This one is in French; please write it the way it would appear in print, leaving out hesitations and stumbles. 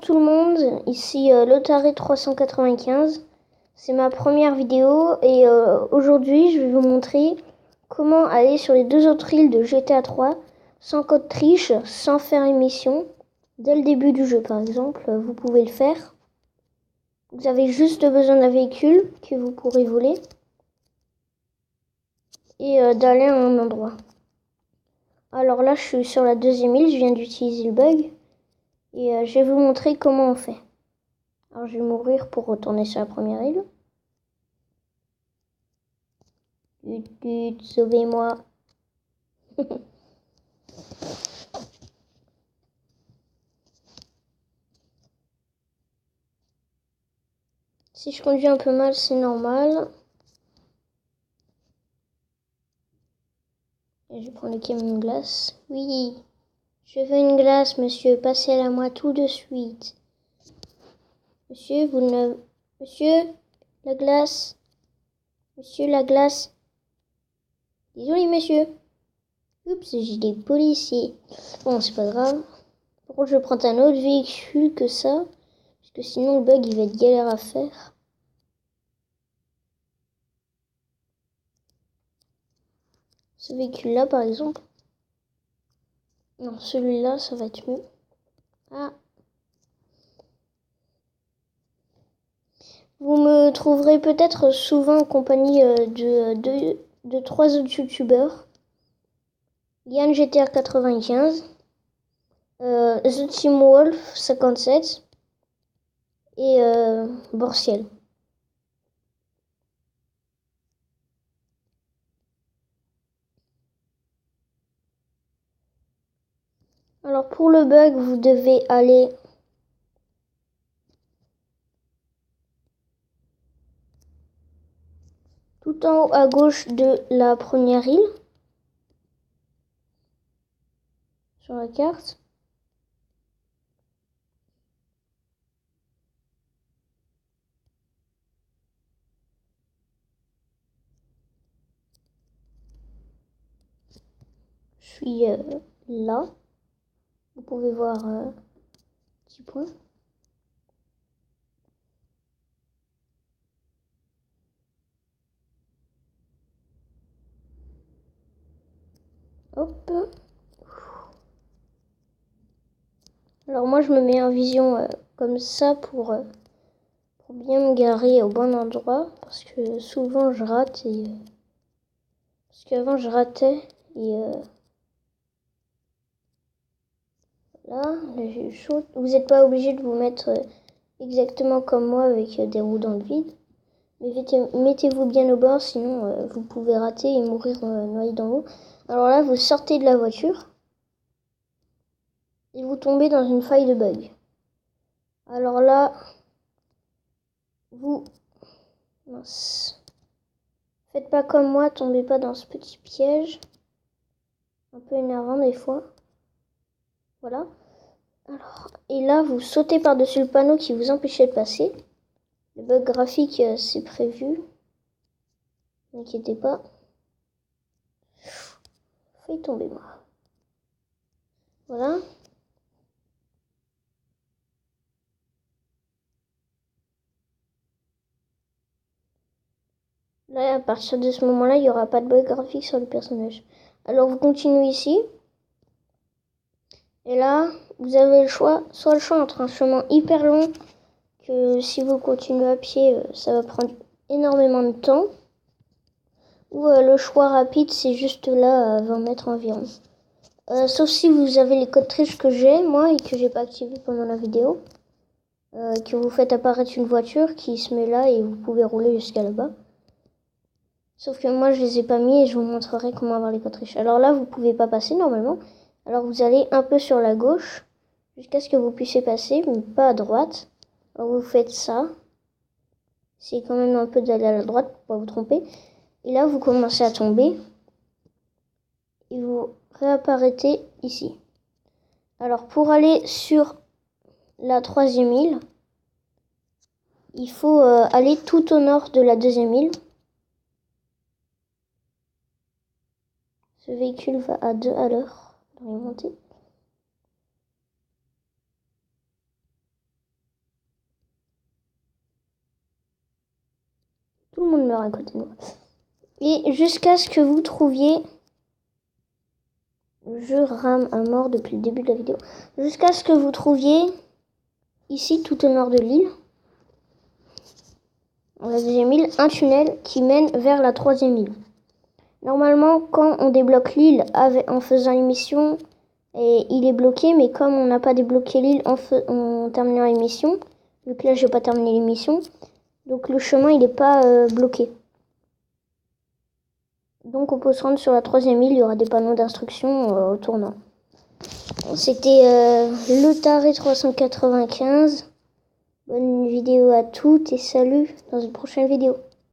tout le monde, ici Lotare 395. C'est ma première vidéo et aujourd'hui je vais vous montrer comment aller sur les 2 autres îles de GTA 3 sans code triche, sans faire émission. Dès le début du jeu par exemple, vous pouvez le faire. Vous avez juste besoin d'un véhicule que vous pourrez voler et d'aller à un endroit. Alors là je suis sur la 2e île, je viens d'utiliser le bug. Et je vais vous montrer comment on fait. Alors je vais mourir pour retourner sur la première île. Sauvez-moi. Si je conduis un peu mal, c'est normal. Et je vais prendre le camion de glace. Oui, je veux une glace, monsieur. Passez-la moi tout de suite. Monsieur, vous ne... Monsieur, la glace. Monsieur, la glace. Désolé, monsieur. Oups, j'ai des policiers. Bon, c'est pas grave. Par contre, je vais prendre un autre véhicule que ça. Parce que sinon, le bug, il va être galère à faire. Ce véhicule-là, par exemple. Non, celui-là, ça va être mieux. Ah. Vous me trouverez peut-être souvent en compagnie de 3 autres youtubeurs. Yann GTR 95, The Team Wolf 57 et Borciel. Alors pour le bug, vous devez aller tout en haut à gauche de la première île sur la carte. Je suis là. Vous pouvez voir petit point. Hop. Alors moi je me mets en vision comme ça pour bien me garer au bon endroit parce que souvent je rate et parce qu'avant je ratais et là j'ai eu chaud. Vous n'êtes pas obligé de vous mettre exactement comme moi avec des roues dans le vide, mais mettez-vous bien au bord sinon vous pouvez rater et mourir noyé dans l'eau. Alors là vous sortez de la voiture et vous tombez dans une faille de bug. Alors là vous mince. Faites pas comme moi, tombez pas dans ce petit piège. Un peu énervant des fois. Voilà. Alors, et là, vous sautez par-dessus le panneau qui vous empêchait de passer. Le bug graphique, c'est prévu. N'inquiétez pas. Failli tomber, moi. Voilà. Là, à partir de ce moment-là, il n'y aura pas de bug graphique sur le personnage. Alors, vous continuez ici. Et là, vous avez le choix. Soit le choix entre un chemin hyper long, que si vous continuez à pied, ça va prendre énormément de temps. Ou le choix rapide, c'est juste là, à 20 mètres environ. Sauf si vous avez les codes triches que j'ai, moi, et que j'ai pas activé pendant la vidéo. Que vous faites apparaître une voiture qui se met là et vous pouvez rouler jusqu'à là-bas. Sauf que moi, je les ai pas mis et je vous montrerai comment avoir les codes triches. Alors là, vous pouvez pas passer normalement. Alors vous allez un peu sur la gauche jusqu'à ce que vous puissiez passer, mais pas à droite. Alors vous faites ça. C'est quand même un peu d'aller à la droite pour pas vous tromper. Et là, vous commencez à tomber. Et vous réapparaissez ici. Alors, pour aller sur la 3e île, il faut aller tout au nord de la 2e île. Ce véhicule va à 2 à l'heure dans les montées. le monde meurt à côté de moi. Et jusqu'à ce que vous trouviez... Je rame à mort depuis le début de la vidéo. Jusqu'à ce que vous trouviez, ici, tout au nord de l'île, la deuxième île, un tunnel qui mène vers la troisième île. Normalement, quand on débloque l'île en faisant une mission, et il est bloqué, mais comme on n'a pas débloqué l'île en terminant l'émission, vu que là, je n'ai pas terminé l'émission, donc le chemin, il n'est pas bloqué. Donc on peut se rendre sur la troisième île, il y aura des panneaux d'instruction au tournant. C'était le Taré 395. Bonne vidéo à toutes et salut dans une prochaine vidéo.